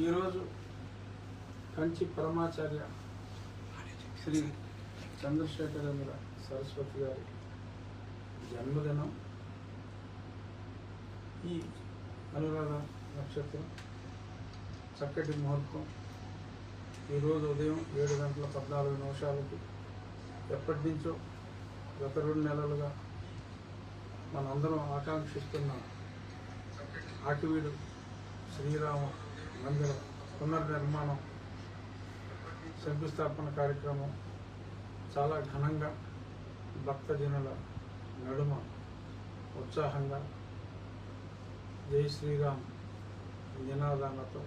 ఈరోజు కంచి పరమాచార్య శ్రీ చంద్రశేఖరేంద్ర సరస్వతి గారి జన్మదినం. ఈ అనురాధ నక్షత్రం చక్కటి ముహూర్తం ఈరోజు ఉదయం 7:14 ఎప్పటి నుంచో గత 2 నెలలుగా మనందరం ఆకాంక్షిస్తున్న ఆకివీడు శ్రీరామ మందిర పునర్నిర్మాణం శంకుస్థాపన కార్యక్రమం చాలా ఘనంగా భక్తజనుల నడుమ ఉత్సాహంగా జై శ్రీరామ్ నినాదాలతో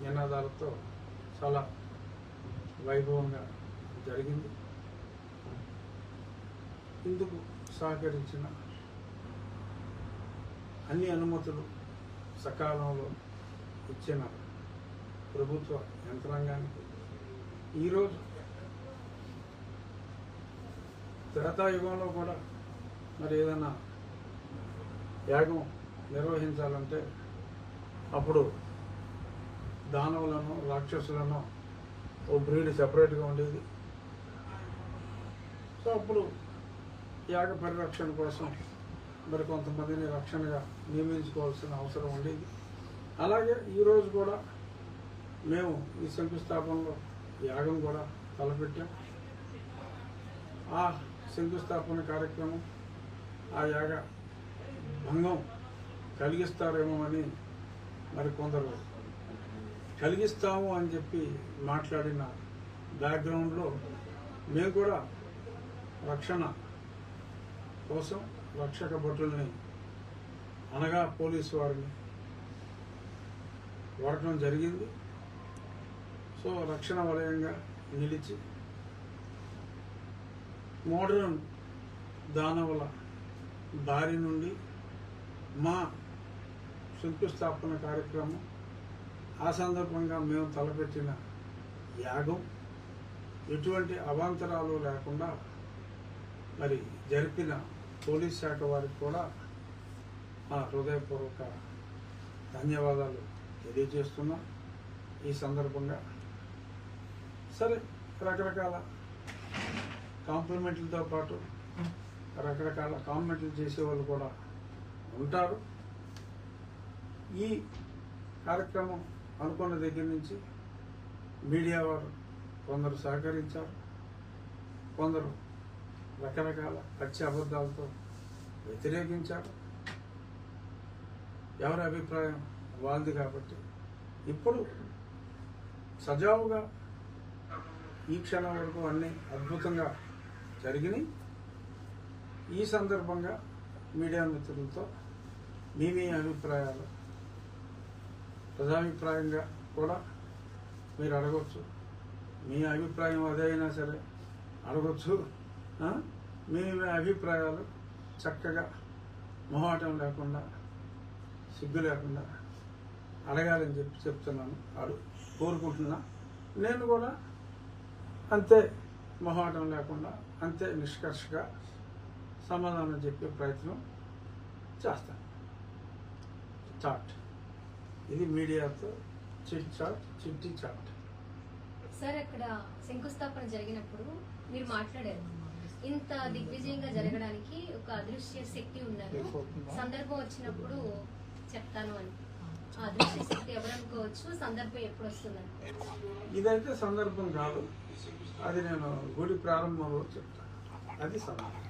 నినాదాలతో చాలా వైభవంగా జరిగింది. ఇందుకు సహకరించిన అన్ని అనుమతులు సకాలంలో ఇచ్చిన ప్రభుత్వ యంత్రాంగానికి ఈరోజు త్రేతాయుగంలో కూడా మరి ఏదైనా యాగం నిర్వహించాలంటే అప్పుడు దానవులను రాక్షసులను ఓ బ్రీడ్ సెపరేట్గా ఉండేది. సో అప్పుడు యాగ పరిరక్షణ కోసం మరి కొంతమందిని రక్షణగా నియమించుకోవాల్సిన అవసరం ఉండేది. అలాగే ఈరోజు కూడా మేము ఈ శంకుస్థాపనలో యాగం కూడా తలపెట్టాం. ఆ శంకుస్థాపన కార్యక్రమం ఆ యాగ భంగం కలిగిస్తారేమో అని మరి కొందరు కలిగిస్తాము అని చెప్పి మాట్లాడిన బ్యాక్గ్రౌండ్లో మేము కూడా రక్షణ కోసం రక్షక భటుల్ని అనగా పోలీసు వారిని వాడటం జరిగింది. సో రక్షణ వలయంగా నిలిచి మోడర్న్ దానవుల దారి నుండి మా శంకుస్థాపన కార్యక్రమం ఆ సందర్భంగా మేము తలపెట్టిన యాగం ఎటువంటి అవాంతరాలు లేకుండా మరి జరిపిన పోలీస్ శాఖ వారికి కూడా మా హృదయపూర్వక ధన్యవాదాలు తెలియజేస్తున్నాం. ఈ సందర్భంగా సరే రకరకాల కాంప్లిమెంట్లతో పాటు రకరకాల కామెంట్లు చేసేవాళ్ళు కూడా ఉంటారు. ఈ కార్యక్రమం అనుకున్న దగ్గర నుంచి మీడియా వారు కొందరు సహకరించారు, కొందరు రకరకాల పచ్చి అబద్ధాలతో వ్యతిరేకించారు. ఎవరి అభిప్రాయం వాళ్ళది కాబట్టి ఇప్పుడు సజావుగా ఈ క్షణం వరకు అన్నీ అద్భుతంగా జరిగినాయి. ఈ సందర్భంగా మీడియా మిత్రులతో మీ అభిప్రాయాలు ప్రజాభిప్రాయంగా కూడా మీరు అడగవచ్చు. మీ అభిప్రాయం అదే అయినా సరే అడగవచ్చు. మీ అభిప్రాయాలు చక్కగా మొహాటం లేకుండా సిగ్గు లేకుండా అడగాలని చెప్తున్నాను, కోరుకుంటున్నా. నేను కూడా అంతే మొహాటం లేకుండా అంతే నిష్కర్షగా సమాధానం చెప్పే ప్రయత్నం చేస్తాను. చాట్ ఇది మీడియాతో చిట్టి చాట్. సార్ అక్కడ శంకుస్థాపన జరిగినప్పుడు మీరు మాట్లాడారు, ఇంత దిగ్విజయంగా జరగడానికి ఒక అదృశ్య శక్తి ఉన్నది, సందర్భం వచ్చినప్పుడు చెప్తాను అని. ఆ అదృశ్య శక్తి ఎవరు అనుకోవచ్చు, సందర్భం ఎప్పుడు వస్తుందని? ఇదైతే సందర్భం కాదు, అది నేను గుడి ప్రారంభంలో చెప్తాను. అది సందర్భం.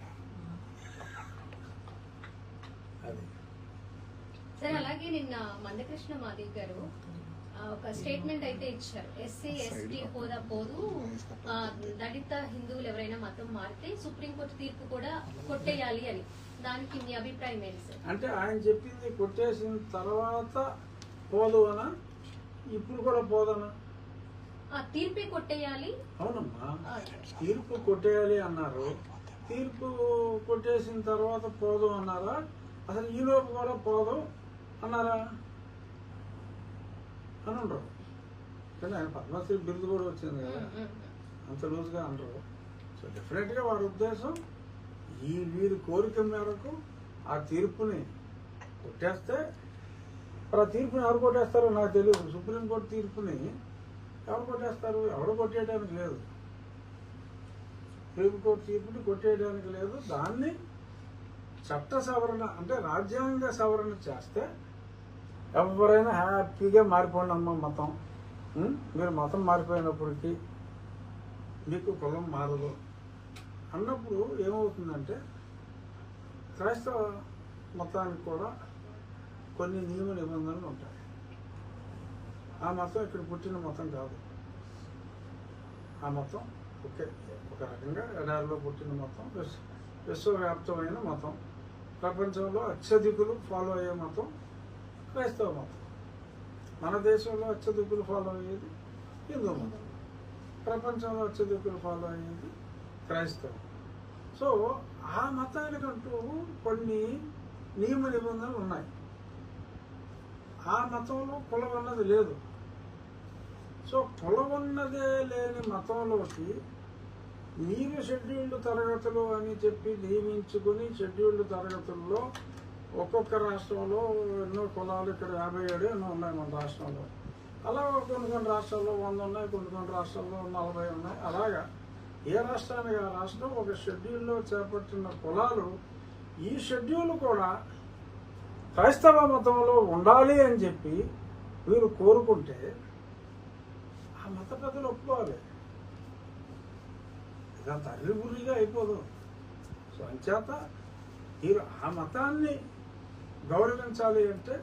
అది సరే. అలాగే నిన్న మందకృష్ణ మాదేవ్ గారు ఒక స్టేట్మెంట్ అయితే ఇచ్చారు, ఎస్సీ ఎస్టీ హోదా పోదు, దళిత హిందువులు ఎవరైనా మతం మారితే సుప్రీంకోర్టు తీర్పు కూడా కొట్టేయాలి అని. దానికి మీ అభిప్రాయం ఏంటి సార్? అంటే ఆయన చెప్పింది కొట్టేసిన తర్వాత పోదు అనా, ఇప్పుడు కూడా పోదనా? తీర్పే కొట్టేయాలి. అవునమ్మా, తీర్పు కొట్టేయాలి అన్నారు. తీర్పు కొట్టేసిన తర్వాత పోదు అన్నారా? అసలు ఈలోపు కూడా పోదు అన్నారా? అని ఉండరు. కానీ ఆయన పద్మశ్రీ బిరుదు కూడా వచ్చింది కదా, అంత లూజ్గా అనరు. సో డెఫినెట్గా వారి ఉద్దేశం వీరి కోరిక మేరకు ఆ తీర్పుని కొట్టేస్తే మరి ఆ తీర్పుని ఎవరు కొట్టేస్తారో నాకు తెలియదు. సుప్రీంకోర్టు తీర్పుని ఎవరు కొట్టేస్తారు? ఎవరు కొట్టేయడానికి లేదు. సుప్రీంకోర్టు తీర్పుని కొట్టేయడానికి లేదు. దాన్ని చట్ట సవరణ అంటే రాజ్యాంగ సవరణ చేస్తే ఎవరైనా హ్యాపీగా మారిపోండి అమ్మ మతం. మీరు మతం మారిపోయినప్పటికీ మీకు కులం మారదు అన్నప్పుడు ఏమవుతుందంటే క్రైస్తవ మతానికి కూడా కొన్ని నియమ నిబంధనలు ఉంటాయి. ఆ మతం ఇక్కడ పుట్టిన మతం కాదు. ఆ మతం ఒక రకంగా ఎడారిలో పుట్టిన మతం, విశ్వవ్యాప్తమైన మతం, ప్రపంచంలో అత్యధికులు ఫాలో అయ్యే మతం క్రైస్తవ మతం. మన దేశంలో అత్యధికులు ఫాలో అయ్యేది హిందూ మతం, ప్రపంచంలో అత్యధికులు ఫాలో అయ్యేది క్రైస్తవం. సో ఆ మతానికంటూ కొన్ని నియమ నిబంధనలు ఉన్నాయి. ఆ మతంలో కులం అన్నది లేదు. సో కులం ఉన్నదే లేని మతంలోకి మీరు షెడ్యూల్డ్ తరగతులు అని చెప్పి నియమించుకుని షెడ్యూల్డ్ తరగతుల్లో ఒక్కొక్క రాష్ట్రంలో ఎన్నో కులాలు, ఇక్కడ 57 ఎన్నో ఉన్నాయి మన రాష్ట్రంలో. అలా కొన్ని రాష్ట్రాల్లో 100 ఉన్నాయి, కొన్ని రాష్ట్రాల్లో 40 ఉన్నాయి. అలాగా ఏ రాష్ట్రానికి ఆ రాష్ట్రం ఒక షెడ్యూల్లో చేపట్టిన కులాలు ఈ షెడ్యూల్ కూడా క్రైస్తవ మతంలో ఉండాలి అని చెప్పి వీరు కోరుకుంటే ఆ మత పెద్దలు ఒప్పుకోవాలి. ఇదంతా అర్రిబుర్రిగా అయిపోదు. సో అంచేత మీరు ఆ మతాన్ని గౌరవించాలి అంటే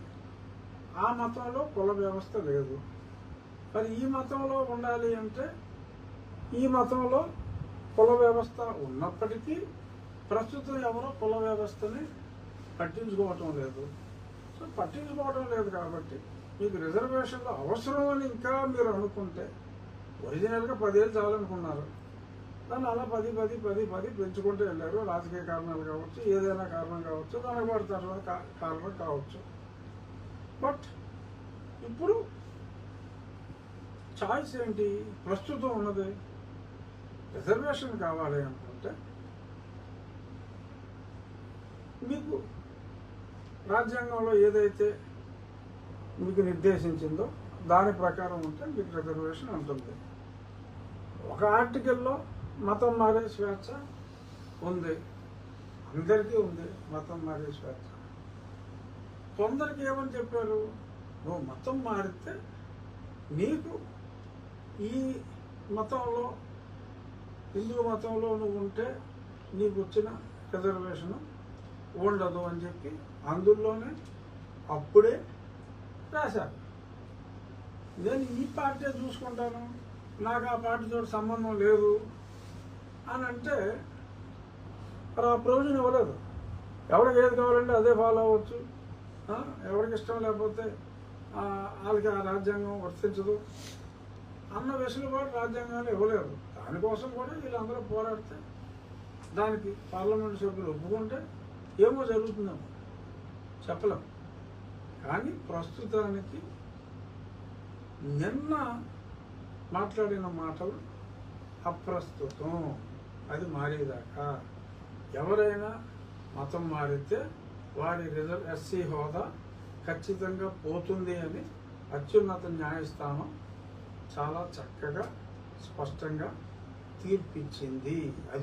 ఆ మతంలో కుల వ్యవస్థ లేదు. మరి ఈ మతంలో ఉండాలి అంటే ఈ మతంలో కుల వ్యవస్థ ఉన్నప్పటికీ ప్రస్తుతం ఎవరో కుల వ్యవస్థని పట్టించుకోవటం లేదు. సో పట్టించుకోవటం లేదు కాబట్టి మీకు రిజర్వేషన్లు అవసరం అని ఇంకా మీరు అనుకుంటే, ఒరిజినల్గా 10 ఏళ్ళు చాలనుకున్నారు, దాన్ని అలా 10 పెంచుకుంటూ వెళ్ళారు. రాజకీయ కారణాలు కావచ్చు, ఏదైనా కారణం కావచ్చు, దానికి పడతారు కారణం కావచ్చు. బట్ ఇప్పుడు చాయిస్ ఏంటి? ప్రస్తుతం ఉన్నది రిజర్వేషన్ కావాలి అనుకుంటే మీకు రాజ్యాంగంలో ఏదైతే మీకు నిర్దేశించిందో దాని ప్రకారం ఉంటే మీకు రిజర్వేషన్ ఉంటుంది. ఒక ఆర్టికల్లో మతం మారే స్వేచ్ఛ ఉంది, అందరికీ ఉంది మతం మారే స్వేచ్ఛ. కొందరికి ఏమని చెప్పారు, నువ్వు మతం మారితే నీకు ఈ మతంలో, హిందూ మతంలో నువ్వు ఉంటే నీకు వచ్చిన రిజర్వేషన్ ఉండదు అని చెప్పి అందులోనే అప్పుడే రాశారు. నేను ఈ పార్టీ చూసుకుంటాను, నాకు ఆ పార్టీతో సంబంధం లేదు అని అంటే మరి ఆ ప్రయోజనం ఇవ్వలేదు. ఎవరికి ఏది కావాలంటే అదే ఫాలో అవ్వచ్చు. ఎవరికి ఇష్టం లేకపోతే వాళ్ళకి ఆ రాజ్యాంగం వర్తించదు అన్న వెసులుబాటు రాజ్యాంగాలు ఇవ్వలేదు. దానికోసం కూడా వీళ్ళందరూ పోరాడితే దానికి పార్లమెంటు సభ్యులు ఒప్పుకుంటే ఏమో జరుగుతుందేమో చెప్పలేం. కానీ ప్రస్తుతానికి నిన్న మాట్లాడిన మాటలు అప్రస్తుతం. అది మారేదాకా ఎవరైనా మతం మారితే వారి ఎస్సీ హోదా ఖచ్చితంగా పోతుంది అని అత్యున్నత న్యాయస్థానం చాలా చక్కగా స్పష్టంగా తీర్పిచ్చింది. అది